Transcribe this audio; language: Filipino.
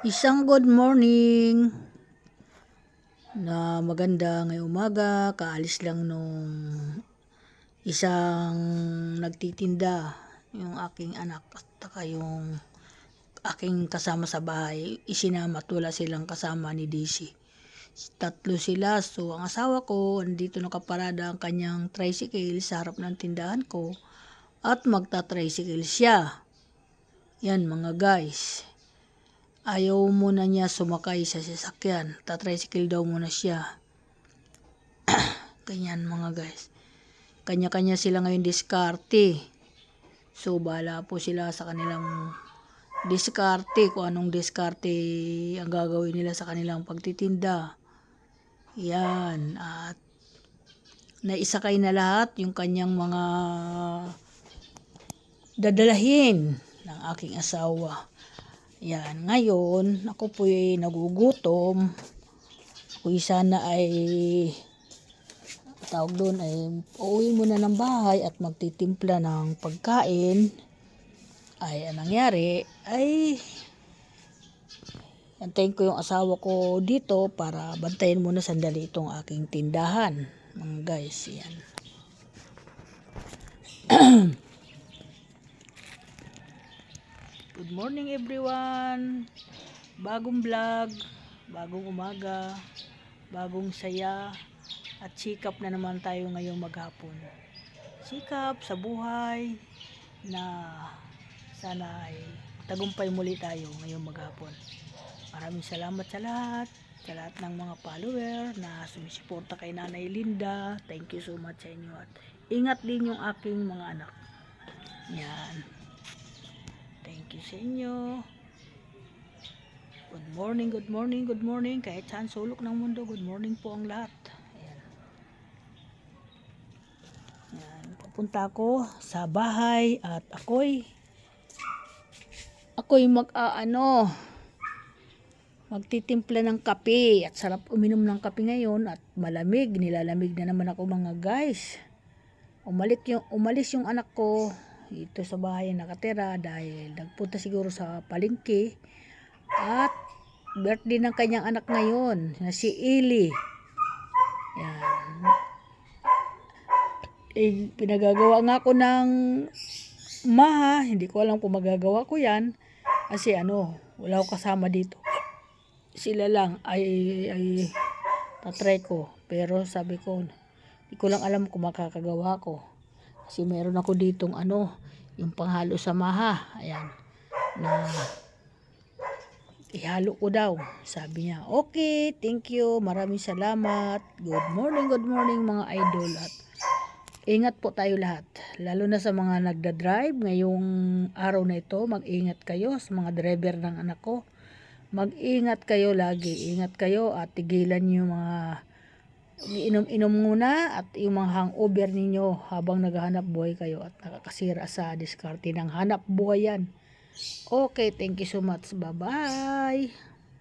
Isang good morning na maganda ngayong umaga. Kaalis lang nung isang nagtitinda, yung aking anak at saka yung aking kasama sa bahay. Isinama at wala silang kasama ni DC. Tatlo sila. So ang asawa ko, andito nakaparada ang kanyang tricycle sa harap ng tindahan ko at magta-tricycle siya. Yan mga guys. Ayaw muna niya sumakay sa sasakyan. Tatricycle daw muna siya. Ganyan mga guys. Kanya-kanya sila ngayon diskarte. So bahala po sila sa kanilang diskarte. Kung anong diskarte ang gagawin nila sa kanilang pagtitinda. Yan. At naisakay na lahat yung kanyang mga dadalahin ng aking asawa. Yan, ngayon, ako po'y nagugutom. Ako'y sana ay, tawag doon ay, uuwi muna ng bahay at magtitimpla ng pagkain. Ay, anong nangyari, ay, antayin ko yung asawa ko dito para bantayan muna sandali itong aking tindahan. Mga guys, yan. Good morning everyone. Bagong vlog, bagong umaga, bagong saya at sikap na naman tayo ngayong maghapon. Sikap sa buhay na sana ay tagumpay muli tayo ngayong maghapon. Maraming salamat sa lahat ng mga follower na sumisuporta kay Nanay Linda. Thank you so much sa inyo at ingat din yung aking mga anak. Yan. Thank you sa inyo. Good morning, good morning, good morning. Kahit saan sulok ng mundo, good morning po ang lahat. Ayan. Ayan. Pupunta ako sa bahay at ako'y magtitimpla ng kape. At sarap uminom ng kape ngayon at malamig. Nilalamig na naman ako mga guys. Umalis yung anak ko ito sa bahay nakatira dahil nagpunta siguro sa palengke at birthday ng kanyang anak ngayon na si Eli. Yan. Pinagagawa nga ako ng maha, hindi ko alam kung magagawa ko yan kasi wala akong kasama dito. Sila lang ay tatry ko, pero sabi ko hindi ko lang alam kung makakagawa ko. Kasi meron ako ditong yung panghalo sa maha. Ayan. Na ihalo ko daw. Sabi niya, okay, thank you. Maraming salamat. Good morning mga idol. At ingat po tayo lahat. Lalo na sa mga nagdadrive. Ngayong araw na ito, mag-ingat kayo sa mga driver ng anak ko. Mag-ingat kayo lagi. Ingat kayo at tigilan niyo mga inom-inom muna at yung mga hangover ninyo habang naghahanap buhay kayo at nakakasira sa diskarte ng hanap buhay yan. Okay, thank you so much. Bye-bye.